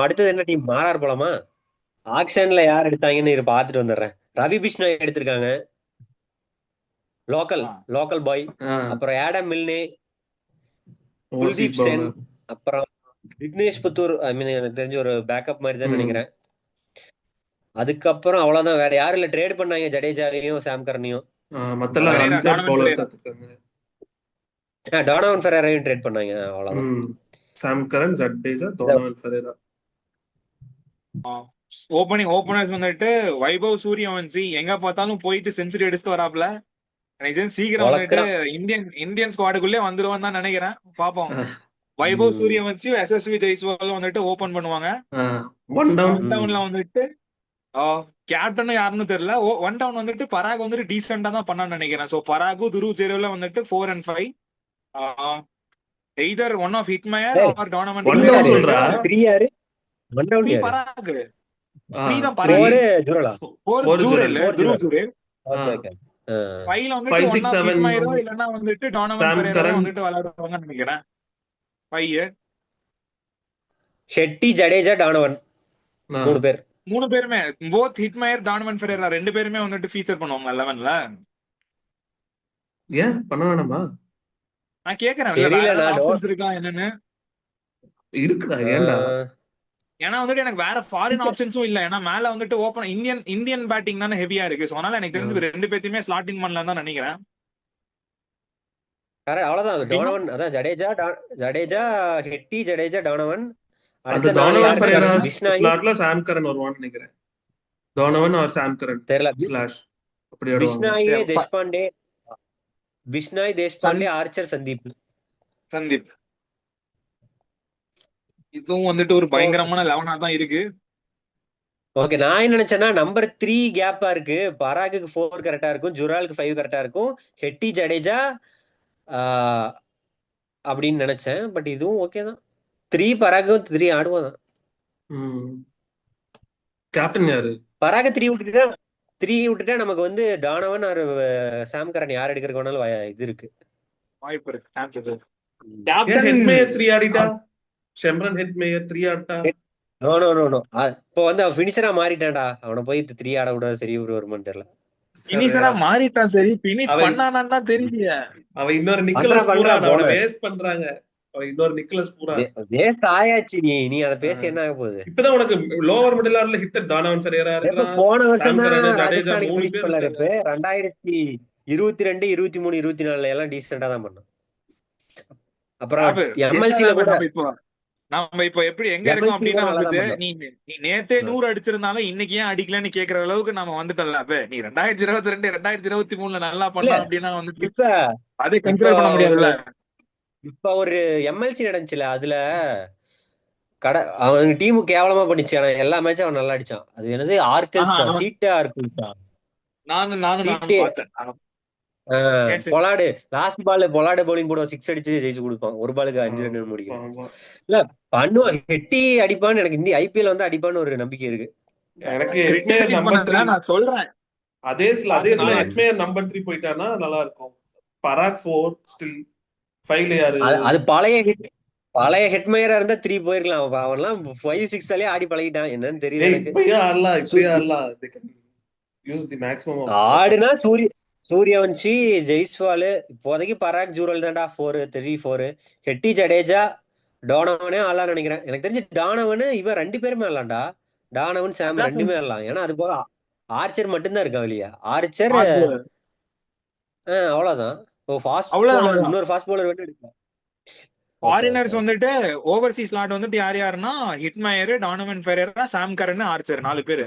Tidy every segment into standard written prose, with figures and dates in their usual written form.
அடுத்தது என்ன டீம்? மாறார் போலாமா? ஆக்ஷன்ல யார் எடுத்தாங்கன்னு பார்த்துட்டு வந்துடுறேன். ரவி பிஷ்ணாய் எடுத்திருக்காங்க. லோக்கல் ஆ. Local boy. ஆ அப்புறம் Adam Milne, overseas Kuldeep Sen, bowler. அப்புறம் விக்னேஷ் புத்தூர். ஐ மீன் எனக்கு தெரிஞ்ச ஒரு பேக்கப் மாதிரி தான் ம் நினைக்கிறேன். அதுக்கப்புறம் அவ்வளவுதான். வேற யாரும் இல்ல. ட்ரேட் பண்ணாங்க ஜடேஜாவையும் சாம் கரனையும். மத்தெல்லாம் ஃபெரேரா, அன்கிளப் டானவன் பவுலர்ஸ் ஃபெரேரா. எடுத்துருக்காங்க. டோனோவன் ஃபெரேராவையும் ட்ரேட் பண்ணாங்க. அவ்வளவுதான். ம் சாம் கரன், ஜடேஜா, இந்த டோனோவன் ஃபெரேரா. ஓப்பனர்ஸ் வந்துட்டு வைபவ் சூரியவன்சி எங்க பார்த்தாலும் போயிட்டு செஞ்சுரி அடிச்சுட்டு வராப்ல. எனக்கு தெரிஞ்சு சீக்கிரம் வந்துட்டு வளர்க்குறான். இந்தியன் ஸ்குவாடுக்குள்ளே வந்துருவான்னு தான் நினைக்கிறேன். பாப்போம். வைபவ் ம். சூரியவன்சி எஸ்எஸ்வி ஜெய்ஸ்வால் வந்துட்டு ஓபன் பண்ணுவாங்க. One down. ஒன் ம். டவுன்ல வந்துட்டு கேப்டன் யாருன்னு தெரியல. ஒன் டவுன் வந்துட்டு பராக் வந்துட்டு டீசெண்டா தான் பண்ணான்னு நினைக்கிறேன். ஸோ பராகு துருவ் ஜெருவில் வந்துட்டு 4 and 5. Either one of Hetmyer ஏய், or Donovan one three down யாரு? வந்துட்டு சொல்றா? த்ரீ யாரு? ஒன் டவுன் த்ரீ யாரு? பராக், ஆ த்ரீ தான் த்ரீ பராக், ஃபோரு ஜுரலா? Four four Jurel, Jurel. Four Dhruv Jurel. Jurel. Okay okay. ஃபைவ்ல வந்துட்டு 5 ஒன் 6 ஆஃப் 7 ஹிட்மயரோ வந்துட்டு இல்லைன்னா வந்துட்டு டோனமன் சாம் ஃபெரேராவோ கரன். வந்துட்டு விளையாடுவாங்கன்னு நினைக்கிறேன். ஃபைவ் ஷெட்டி, ஜடேஜா, டானவன். ஆ, 3 பேர். மூணு பேருமே போத் ஹிட்மயர் டானமன் ஃபெரேரா ரெண்டு பேருமே வந்துட்டு ஃபீச்சர் பண்ணுவாங்க 11ல. ஏன் பண்ண வேணாமா? நான் கேக்குறேன், இல்ல வேற தெரியல. ஏதாவது நான் ஆப்ஷன்ஸ் இருக்கா என்னன்னு. இருக்குடா, ஏன்டா? ஆஹ் ஏன்னா வந்துட்டு எனக்கு வேற ஃபாரின் ஆப்ஷன்ஸும் இல்ல. ஏன்னா மேல வந்துட்டு ஓப்பன் இந்தியன் பேட்டிங் தானே ஹெவியா இருக்கு. ஸோ அதனால எனக்கு ஆ, தெரிஞ்சு ரெண்டு பேர்த்தையுமே ஸ்லாட்டிங் பண்ணலாம் தான் நினைக்கிறேன். அவ்வளவுதான். டீமா டோனவன் அதான். ஜடேஜா, ஹெட்டி, ஜடேஜா, டானவன். அந்த அடுத்த நாலு டோனோவன் யாருன்னா ஃபெரேரா பிஷ்னாயி. ஸ்லாட்ல சாம் கரன் வருவான்னு நினைக்கிறேன். டோனோவன் ஆர் சாம் கரன் தெரியல. ஸ்லாஷ் அப்படி ஆடுவாங்க. பிஷ்னாயே, சரி, தேஷ்பாண்டே. பிஷ்னாய், தேஷ்பாண்டே, ஆர்ச்சர், சந்தீப். சந்தீப். இதுவும் வந்துட்டு ஒரு பயங்கரமான லெவனா தான் இருக்கு. ஓகே. நான் என்ன நினைச்சேன்னா நம்பர் 3 கேப்பா இருக்கு. பராகுக்கு 4 கரெக்டா இருக்கும். ஜுராலுக்கு 5 கரெக்டா இருக்கும். ஹெட்டி, ஜடேஜா ஆஹ் அப்படின்னு நினைச்சேன். பட் இதுவும் ஓகே தான். 3 பராகும் 3 ஆடுவான். ம் கேப்டன் யாரு? பராக 3 விட்டுட்டா நமக்கு வந்து டானவன் ஒரு சாம் கரன் யார் எடுக்கிறதுக்கு வேணாலும் இது இருக்கு. வாய்ப்பு இருக்கு, சான்ஸ் இருக்கு. ஏன் கேப்டன் ஹெட்மேயர் 3 ஆடிட்டா? ஷெம்ரன் ஹெட்மேயர் 3 ஆட்டா? No no no no. இப்போ வந்து அவன் பினிஷரா மாறிட்டான்டா. அவனை போய் 3 ஆட விடாது. சரி வருமான்னு தெரியல. சரி, பினிஷரா மாறிட்டான். சரி பினிஷ் அவன் பண்ணானான்னு தான் தெரியல. அவன் இன்னொரு பண்றா நிக்கலஸ் பண்றா பூரான் அவனை போன. வேஸ்ட் பண்றாங்க. அவன் இன்னொரு நிக்கலஸ் பூரான். வேஸ்ட் ஆயாச்சு. நீ அதை பேசி என்ன ஆக போகுது? இப்பதான் உனக்கு லோவர் மிடில் ஆர்டர்ல ஹிட்டர் தானவன் ஃபெரேரா எப்ப இருக்கிறான். போன வருஷம் சாம் தான் கரன், ஜடேஜா ராஜஸ்தானுக்கு 3 பினிஷ் பேர் பண்ணாரு. இருக்காங்க. இப்ப 2022, 23, 24 எல்லாம் டீசெண்டா தான் பண்ணான். அப்புறம் லாபு, என்ன எம்எல்சில லாபு, கூட நம்ம இப்போ எப்படி எங்க இருக்கோம் எம்எல்சி கூட அப்படின்னா நல்லா தான் வந்துட்டு பண்ணான். நீ நேத்தே 100 அடிச்சிருந்தாலும் இன்னைக்கு ஏன் அடிக்கலன்னு கேக்குற அளவுக்கு நம்ம வந்துட்டோம்ல. அப்ப நீ 2022 2023 நல்லா இல்ல பண்ணா அப்படின்னா வந்துட்டு இப்ப அதை இப்ப கன்சிடர் பண்ண ஒரு முடியாதுல்ல. இப்ப ஒரு எம்எல்சி நடந்துச்சுல. அதுல அவன் டீமு கேவலமா பண்ணிச்சு. ஆனா எல்லா மேட்சும் அவன் நல்லா அடிச்சான். அது என்னது ஆர்கல்ஸ் ஆஹா, தான். சீட்டா ஆர்கல்ஸ் தான். நானும் சீட்டே. பார்த்தேன். Pollard last ball Pollard bowling போடுவான். 6 அடிச்சு ஜெயிச்சு கொடுப்பான். ஒரு பாலுக்கு 5 ரன் முடிக்கும். ஆமா. இல்ல பண்ணுவான். ஹெட்டி அடிப்பான்னு எனக்கு இந்த ஐபிஎல் வந்து அடிப்பான்னு ஒரு நம்பிக்கை இருக்கு. எனக்கு ஹெட்மேயர் கிரிட்டிசைஸ் நம்பர் 3 பண்ணல, நான் சொல்றேன். அதே அது இதுல நான் ஹெட்மேயர் நம்பர் 3 போயிட்டானா நல்லா இருக்கும். பராக் 4 ஸ்டில் 5ல யாரு? அது பழைய ஹெட்மயரா இருந்தா 3 போயிருக்கலாம். அவன்லாம் 5, 6 ஆடி பழகிட்டான். என்னன்னு தெரியல ஏய் எனக்கு. இப்பயே ஆடலாம். they can use the maximum of ஆடுனா சூரியவன்ஷி, ஜெய்ஸ்வால். இப்போதைக்கு பராக், ஜூரல் தான்டா 4, 3, 4. ஹெட்டி, ஜடேஜா, டோனவனே ஆடலாம்னு நினைக்கிறேன். எனக்கு தெரிஞ்சு டானவனு இவன் 2 பேருமே ஆடலாம்டா. டானவன், சாம் அதான் 2மே ஆடலாம். ஏன்னா அது போக ஆர்ச்சர் மட்டும்தான் இருக்கா வெளியே. Archer fast bowler. அவ்வளவுதான். ஃபாஸ்ட் போலர், அவ்வளவுதான். இன்னொரு ஃபாஸ்ட் போலர் வேணும். Okay okay foreigners okay. வந்துட்டு ஓவர்சீஸ் ஸ்லாட் வந்துட்டு யார் யாருன்னா Hetmyer, Donovan Ferreira, Sam Curran, Archer 4 பேரு.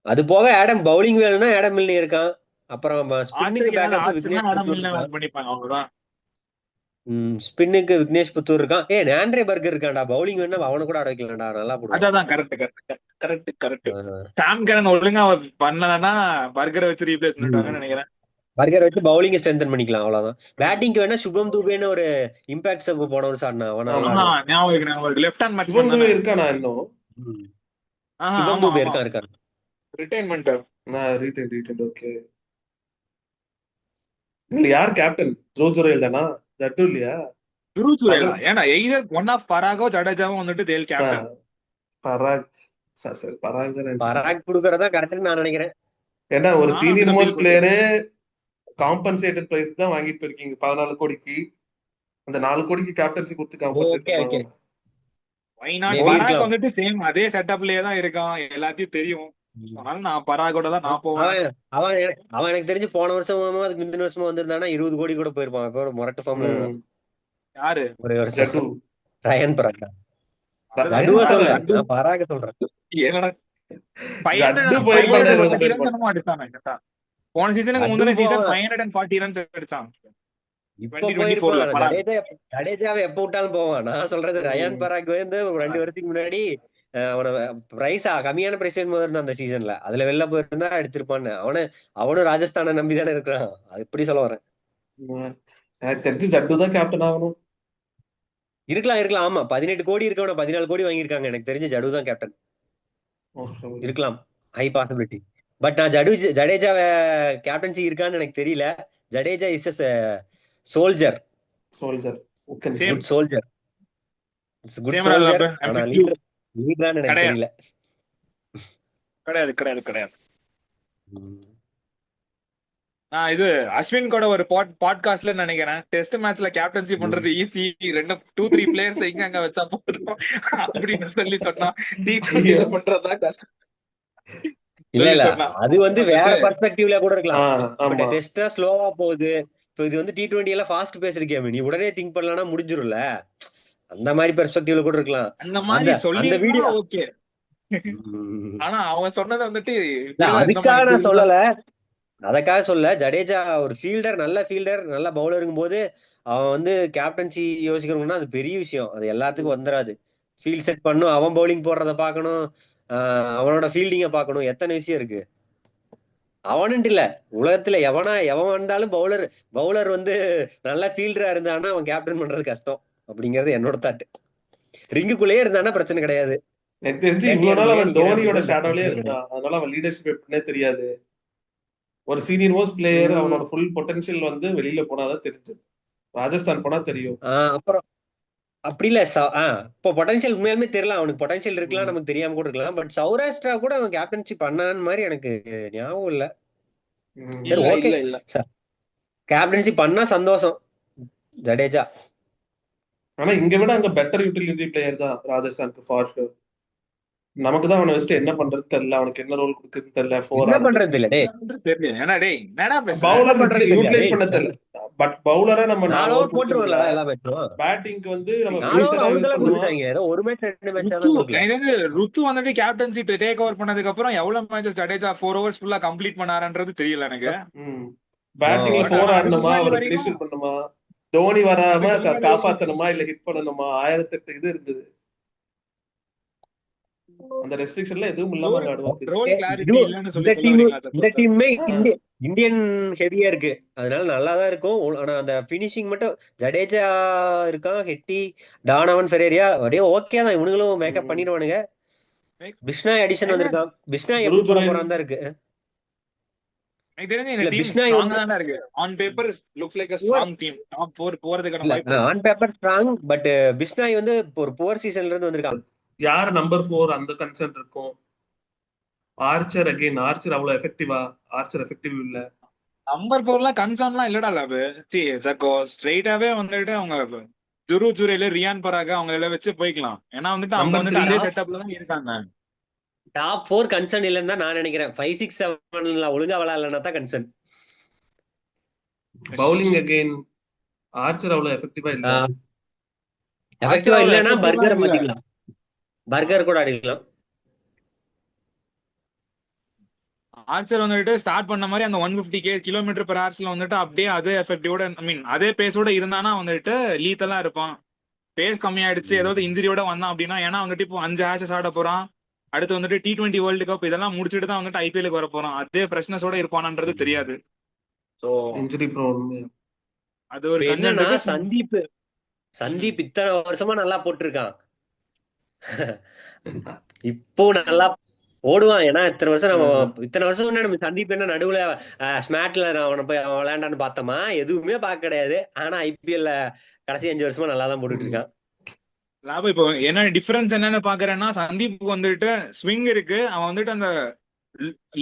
அது போக ஆடம் பவுலிங் வேணும்னா ஆடம் மில்னி இருக்கான். அப்புறம் ஸ்பின்னுக்கு ஆர்ச்சருக்கு மேல பேக்கப் ஆர்ச்சர்னா விக்னேஷ் ஆடம் புத்தூர் மில்னர் இருக்கான். வந்து பண்ணிப்பாங்க அவ்வளவுதான். ஸ்பின்னுக்கு விக்னேஷ் புத்தூர் இருக்கான். ஆண்ட்ரே பர்கர் இருக்கான்டா. பவுலிங் வேணா அவனை கூட ஆட வைக்கலாம்டா. நல்லா போடுவான். அதான் கரெக்ட் கரெக்ட் கரெக்ட் கரெக்ட். ஆஹ் சாம் கரன் ஒழுங்கா பண்ணலன்னா பர்கரை வச்சு ரீப்ளேஸ் பண்ணிட்டாங்கன்னு நினைக்கிறேன். பர்கர் வச்சு பவுலிங் ஸ்ட்ரென்தன் பண்ணிக்கலாம். அவ்வளவுதான். பேட்டிங்க்கு வேணா சுபம் துபேன்னு ஒரு இம்பாக்ட் சப் போன வருஷம் ஆடினா. அவன் நல்லா ஆமா. ஆஹா, ஆடுவான். ஞாபகம் இருக்கு, ஞாபகம் இருக்கு. லெஃப்ட் ஹேண்ட் சுபம் பேட்ஸ்மேன் துபே தானே. இருக்கானா இன்னும்? ம். ஆஹா, சுபம் ஆமா துபே ஆமா, இருக்கான். ரிட்டைர்மெண்ட். Retain okay. இதுல யார் கேப்டன்? த்ரோ ஜுரேல் தானா? ஜட்டு இல்லையா? துருவ் சுரேலா பகல் ஏன்னா எய்தர் ஒன் ஆஃப் பராகோ ஜடேஜாவும் வந்துட்டு தேல் கேப்டன். பராக் சரி பராக் தான் நினைச்சிட்டு இருக்கேன். பராக் கொடுக்கறதா கரெக்ட்னு நான் நினைக்கிறேன். ஏன்னா ஒரு நானும் சீனியர் அப்படிதான் மோஸ்ட் ஃபீல் பண்றேன். பிளேயரு காம்பன்சேட்டட் பிரைஸ் தான் வாங்கிட்டு போயிருக்கீங்க 14 கோடிக்கு. அந்த 4 கோடிக்கு கேப்டன்சி கொடுத்து காம்பன்சேட் ஓகே ஓகே, பண்ணுவாங்க. Why not? மேபி பராக் இருக்கலாம். வந்துட்டு சேம் அதே செட்டப்லயே தான் இருக்கான், எல்லாத்தையும் தெரியும். அதனால நான் பராகோட தான் நான் போவேன். அவன் அவன் அவன் எனக்கு தெரிஞ்சு போன வருஷமும் அதுக்கு முந்தின வருஷமும் வந்திருந்தானா 20 கோடி கூட போயிருப்பான். இப்போ ஒரு முரட்டு ஃபார்ம்ல இருக்கான் யாரு? ஒரே வருஷம். ஜட்டு ரயன் பராக். அதுதான் ஜடுவா யாரு? சொல்ல, ஜட்டு நான் பராக சொல்றேன். என்னடா ஜட்டு 500 போயிருப்பானே 540 20 ரன்ஸ் என்னமோ அடிச்சான் கரெக்டா. போன சீசனுக்கு ஜட்டு முந்தின சீசன் போவான், 540 ரன்ஸ் அடிச்சான் இப்ப 2024 போயிருப்பான். பராக். ஜடேஜாவை எப்ப விட்டாலும் போவான். நான் சொல்றது ரயான் பராக் வந்து ஒரு 2 வருஷத்துக்கு முன்னாடி அவன பிரைஸ் கம்மியான பிரைஸ் இருந்தான் அந்த சீசன்ல. அதுல வெளில போயிருந்தா எடுத்திருப்பான்னு. அவனும் ராஜஸ்தானை நம்பி தானே இருக்கிறான். அது எப்படி சொல்ல வரேன். எனக்கு தெரிஞ்சு ஜட்டு தான் கேப்டன் ஆகணும். இருக்கலாம். ஆமா, 18 கோடி இருக்கவன 14 கோடி வாங்கியிருக்காங்க. எனக்கு தெரிஞ்சு ஜடு தான் கேப்டன் இருக்கலாம். High possibility. பட் நான் ஜடேஜாவை கேப்டன்சி இருக்கான்னு எனக்கு தெரியல. Jadeja is soldier, soldier same good soldier, good same soldier. ராஜா. ஆனா லீடரான்னு எனக்கு கிடையாது தெரியல. கிடையாது கிடையாது கிடையாது. நான் இது அஸ்வின் கூட ஒரு பாட்காஸ்ட்ல நினைக்கிறேன், டெஸ்ட் மேட்ச்ல கேப்டன்சி பண்றது ஈஸி, 2-3 பிளேயர்ஸ் இங்க அங்க வச்சா போதும் அப்படின்னு சொல்லி சொன்னா. T20 பண்றதா கஷ்டம் இல்ல சொல்லி இல்ல, சொன்னா. அது வந்து வேற பர்ஸ்பெக்டிவ்ல கூட இருக்கலாம். பட் ஆமா டெஸ்டா ஸ்லோவா போகுது. இப்போ இது வந்து T20 எல்லாம் ஃபாஸ்ட் பேஸ்டு கேம். நீ உடனே திங்க் பண்ணலன்னா முடிஞ்சிரும்ல. அந்த மாதிரி பெர்ஸ்பெக்டிவ்ல கூட இருக்கலாம். அந்த மாதிரி சொல்லி அந்த வீடியோ ஓகே. ஆனா அவன் சொன்னதை வந்துட்டு அதுக்காக நான் சொல்லல, அதற்காக சொல்ல. ஜடேஜா ஒரு ஃபீல்டர், நல்ல ஃபீல்டர், நல்ல பவுலருங்கும் போது அவன் வந்து கேப்டன்சி யோசிக்கணும்னா அது பெரிய விஷயம். அது எல்லாத்துக்கும் வந்துடாது. ஃபீல்ட் செட் பண்ணும், அவன் பவுலிங் போடுறத பார்க்கணும், அவனோட ஃபீல்டிங்கை பார்க்கணும், எத்தனை விஷயம் இருக்கு. அவனுன்ட்டு இல்ல, உலகத்துல எவன் வந்தாலும் பவுலர் வந்து நல்ல ஃபீல்டரா இருந்தானா அவன் கேப்டன் பண்றது கஷ்டம் அப்படிங்கறது என்னோட தாட். ரிங்குக்குள்ளேயே இருந்தானா பிரச்சனை கிடையாது. எனக்கு தெரிஞ்சு இவ்வளவு நாள் அவன் தோனியோட ஷேடோலயே இருக்கான். அதனால அவன் லீடர்ஷிப் எப்படின்னே தெரியாது. ஒரு சீனியர் மோஸ்ட் பிளேயர் அவனோட ஃபுல் பொட்டன்ஷியல் வந்து வெளியில போனாதான் தெரிஞ்சு. ராஜஸ்தான் போனா தெரியும். அப்புறம் அப்படி இல்ல, இப்போ பொட்டன்ஷியல் உண்மையாலுமே தெரியல. அவனுக்கு பொட்டன்ஷியல் இருக்கலாம், நமக்கு தெரியாம கூட இருக்கலாம். பட் சௌராஷ்டிரா கூட அவன் கேப்டன்சி பண்ணான்னு மாதிரி எனக்கு ஞாபகம் இல்ல. சரி ஓகே, கேப்டன்சி பண்ணா சந்தோஷம் ஜடேஜா. ஆனா இங்க விட அங்க பெட்டர் யூட்டிலிட்டி பிளேயர் தான் ராஜஸ்தானுக்கு ஃபார் ஷூர். நமக்கு தான் அவனை வச்சுட்டு என்ன பண்றது தெரியல, அவனுக்கு என்ன ரோல் கொடுக்குறது தெரியல. என்ன பண்றது இல்ல டே, பவுலர் யூட்டிலைஸ் பண்ண தெரியல. பட் பவுலரா நம்ம 4 ஓவர் போட்டுருவாங்க எல்லா மேட்சும். பேட்டிங்க்கு வந்து நம்ம 4 ஓவர் ஃபினிஷரா யூஸ் அவனுக்கு பண்ணுவோம். கொடுத்தாங்க. ஏதோ ஒரு மேட்ச் 2 மேட்ச் தான் கொடுக்கல. ருத்து வந்துட்டு கேப்டன்சி டேக் ஓவர் பண்ணதுக்கு அப்புறம் எவ்வளவு மேட்சஸ் ஜடேஜா 4 ஓவர்ஸ் ஃபுல்லா கம்ப்ளீட் பண்ணாருன்றது தெரியல எனக்கு. பேட்டிங்ல 4 ஆடணுமா, அவர் ஃபினிஷர் பண்ணுமா, தோனி வராம காப்பாத்தணுமா, இல்ல ஹிட் பண்ணணுமா, 1008 இது இருந்தது. அந்த ரெஸ்ட்ரிக்ஷன்ல எதுவும் இல்லாம இந்த டீமே இந்தியன் ஹெவியா இருக்கு, அதனால நல்லாதான் இருக்கும். ஆனா அந்த பினிஷிங் மட்டும் ஜடேஜா இருக்கான், ஹெட்டி, டானவன், ஃபெரேரியா அப்படியே ஓகே தான். இவனுங்களும் மேக்கப் பண்ணிடுவானுங்க. பிஷ்னாய் அடிஷன் வந்திருக்கான். பிஷ்னாய் எப்படி போட போறான் தான் இருக்கு. எனக்கு தெரிஞ்சு இந்த டீம் ஸ்ட்ராங்கா தான் இருக்கு. On paper looks like a strong team. Top 4 போறதுக்கான வாய்ப்பு. On paper strong, but Bishnoi வந்து ஒரு புவர் சீசன்ல இருந்து வந்திருக்கான். யார் நம்பர் 4 அந்த கன்சர்ன் இருக்கும். ஆர்ச்சர் அகைன், ஆர்ச்சர் அவ்வளவு எஃபெக்டிவா? ஆர்ச்சர் எஃபெக்டிவ் இல்ல. நம்பர் 4லாம் கன்சர்ன்லாம் இல்லடா லாபு. ஜக்கோ ஸ்ட்ரைட்டாவே வந்துட்டு அவங்க துருவ் ஜுரேல், ரியான் பராக் அவங்க எல்லாம் வச்சு போய்க்கலாம். ஏன்னா வந்துட்டு அவங்க வந்துட்டு அதே செட்டப்ல தான் இருக்காங்க. டாப் 4 கன்சர்ன் இல்லன்னு தான் நான் நினைக்கிறேன். 5, 6, 7 ஒழுங்கா விளையாடலன்னா தான் கன்சர்ன். பவுலிங் அகைன் ஆர்ச்சர் அவ்வளவு எஃபெக்டிவா இல்ல. எஃபெக்டிவா இல்லனா பர்கர் மாத்திக்கலாம். பர்கர் கூட அடிக்கலாம். ஆர்ச்சர் வந்துட்டு ஸ்டார்ட் பண்ண மாதிரி அந்த 150 km/h வந்துட்டு அப்படியே அதே எஃபெக்டிவோட, ஐ மீன் அதே பேஸோட இருந்தானா வந்துட்டு லீத்தலா இருப்பான். பேஸ் கம்மியாயிடுச்சு, ஏதாவது இன்ஜுரியோட வந்தான் அப்படின்னா, ஏன்னா வந்துட்டு இப்போ 5 ஆஷஸ் ஆட போறான். அடுத்து வந்துட்டு T20 வேர்ல்டு கப் இதெல்லாம் முடிச்சுட்டு தான் வந்துட்டு IPL-க்கு வர போறான். அதே ஃப்ரெஷ்னஸோட இருப்பானன்றது தெரியாது. So injury prone. அது ஒரு என்னன்னா சந்தீப் இத்தனை வருஷமா நல்லா போட்டிருக்கான். இப்போ நல்லா ஓடுவான். ஏன்னா ஆஹ். இத்தனை வருஷம் முன்னாடி நம்ம சந்தீப் என்ன நடுவுல ஸ்மாட்ல அவனை போய் அவன் விளையாண்டான்னு பார்த்தோமா? எதுவுமே பார்க்க கிடையாது. ஆனா ஐபிஎல்ல கடைசி 5 வருஷமா நல்லா தான் போட்டுட்டு உம். இருக்கான். லாபம் இப்போ என்ன டிஃபரன்ஸ் என்னன்னு பாக்குறேன்னா, சந்தீப் வந்துட்டு ஸ்விங் இருக்கு. அவன் வந்துட்டு அந்த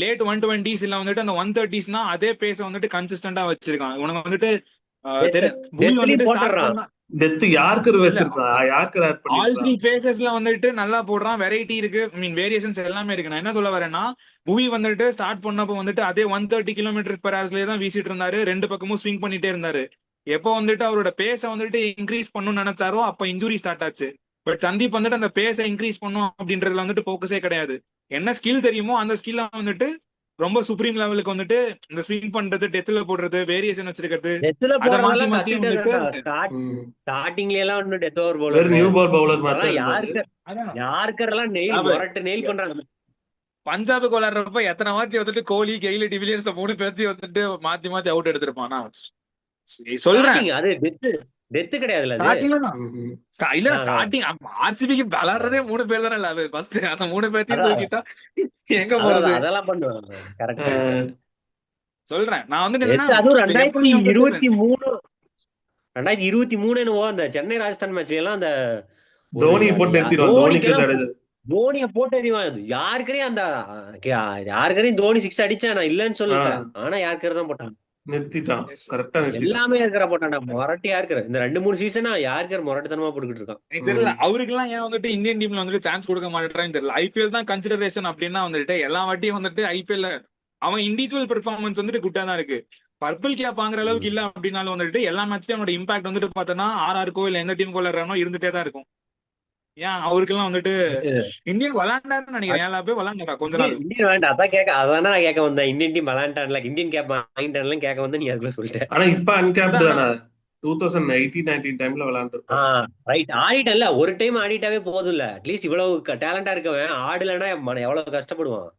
லேட் 120s இல்ல வந்துட்டு அந்த 130sனா அதே பேஸ வந்துட்டு கன்சிஸ்டன்டா வச்சிருக்கான். உனக்கு வந்துட்டு புவி டெத்லயும் வந்துட்டு ஸ்டார்ட் போட்டுறான். பண்ண டெத் யார்கர் இல்ல வச்சிருக்கான், யார்கர் ஆட் ஆல் த்ரீ பண்ணிருக்கான். ஃபேசஸ்ல வந்துட்டு நல்லா போடுறான். வெரைட்டி இருக்கு, ஐ மீன் வேரியேஷன்ஸ் எல்லாமே இருக்கு. நான் என்ன சொல்ல வரேன்னா, புவி வந்துட்டு ஸ்டார்ட் பண்ணப்போ வந்துட்டு அதே 130 km/hலயே தான் வீசிட்டு இருந்தாரு. ரெண்டு பக்கமும் ஸ்விங் பண்ணிட்டே இருந்தாரு. எப்போ வந்துட்டு அவரோட பேஸ வந்துட்டு இன்க்ரீஸ் பண்ணணும்னு நினைச்சாரோ அப்ப இன்ஜுரி ஸ்டார்ட் ஆச்சு. பட் சந்தீப் வந்துட்டு அந்த பேஸ இன்க்ரீஸ் பண்ணும் அப்படின்றதுல வந்துட்டு போக்கஸே கிடையாது. என்ன ஸ்கில் தெரியுமோ அந்த ஸ்கில்ல வந்துட்டு ரொம்ப சுப்ரீம் லெவலுக்கு வந்துட்டு இந்த ஸ்விங் பண்றது, டெத்ல போடுறது, வேரியேஷன் வச்சிருக்கிறது, டெத்ல அதை மாத்தி போடுறதெல்லாம் மாத்தி வந்துட்டு கத்துக்கிட்டேன். ஸ்டார்டிங்ல எல்லாம் இன்னும் டெத் ஓவர் வெறும் பவுலர். நியூ பால் பவுலர் மாதிரி இப்பெல்லாம் தான் இருந்தாரு. அதான் யாருக்கெல்லாம் நெயில் பண்றாங்க. பஞ்சாபுக்கு விளையாடுறப்ப எத்தனை வாட்டி வந்துட்டு கோலி, கெய்ல், டிவிலியர்ஸ் 3 பேர்த்தையும் வந்துட்டு மாத்தி மாத்தி அவுட் எடுத்திருப்பான். நான் சொல்றேன் Starting அது டெத் கிடையாதுல்ல அது. ஸ்டார்டிங்ல தான் ம்ஹும். இல்ல ஆ, ஆ. ஸ்டார்டிங் ஆர்சிபிக்கு விளையாடுறதே 3 பேர் தானே. இல்ல ஃபர்ஸ்ட் அந்த 3 பேர்த்தையும் அதான் தூக்கிட்டா எங்க போறது? அதெல்லாம் பண்ணுவாங்க. கரெக்ட் ஆஹ் கரெக்ட். சொல்றேன் நான் வந்துட்டு டெத் என்னன்னா, அதுவும் இப்ப எப்படி வந்துட்டு 2023 என்னவோ அந்த சென்னை ராஜஸ்தான் மேட்ச்ல எல்லாம் அந்த தோனி போட்டு நிறுத்திடுவான், தோனிக்கு தோனிக்கெல்லாம் ஜடேஜா. தோனிய போட்டு எறிவான். யாருக்கரையும் தோனி 6 அடிச்சா நான் இல்லைன்னு சொல்லல. ஆஹ் ஆனா யாருக்கர் தான் போட்டான். நிறுத்திட்டான், கரெக்டா நிறுத்திட்டான். எல்லாமே இருக்கிற போட்டான்டா. மொரட்டி யாருக்கிற இந்த 2-3 சீசனா யாருக்கிற மொரட்டுத்தனமா போட்டுக்கிட்டு இருக்கான். எனக்கு தெரியல அவருக்கு எல்லாம் ஏன் வந்துட்டு இந்தியன் டீம்ல வந்துட்டு சான்ஸ் கொடுக்க மாட்டேறான்னு தெரியல. ஐபிஎல் தான் கன்சிடரேஷன் அப்படின்னா வந்துட்டு எல்லா வாட்டியும் வந்துட்டு ஐபிஎல் அவன் இண்டிவிஜுவல் பெர்ஃபார்மன்ஸ் வந்துட்டு குட்டா தான் இருக்கு. பர்பிள் கேப் வாங்குற அளவுக்கு இல்ல அப்படின்னாலும் வந்துட்டு எல்லா மேட்ச்லயும் அவனோட இம்பாக்ட் வந்துட்டு பார்த்தோன்னா ஆர்ஆருக்கோ இல்ல எந்த டீமுக்கோ விளையாடுறானோ இருந்துட்டே தான் இருக்கும். ஏன் அவருக்கெல்லாம் வந்துட்டு இந்தியன் விளையாண்டாருன்னு நினைக்கிறேன். எல்லா பேர் விளையாண்டாரா கொஞ்ச நாள். இந்தியன் வேண்டாம். அதான் நான் கேட்க வந்தேன். இந்தியன் டீம் விளையாண்டான்ல, இந்தியன் கேப் வாங்கிட்டான்லாம் கேட்க வந்தேன். நீ அதுக்குள்ள சொல்லிட்டேன். ஆனா இப்ப அன்கேப்டு அதான் தானே. 2018-19 டைம்ல விளையாண்டுருப்பான். ரைட். ஆடிட்டல்ல ஒரு டைம் ஆடிட்டாவே போதும் இல்ல. அட்லீஸ்ட் இவ்வளவு டேலண்டா இருக்கவன் ஆடலன்னா எவ்வளவு கஷ்டப்படுவான்.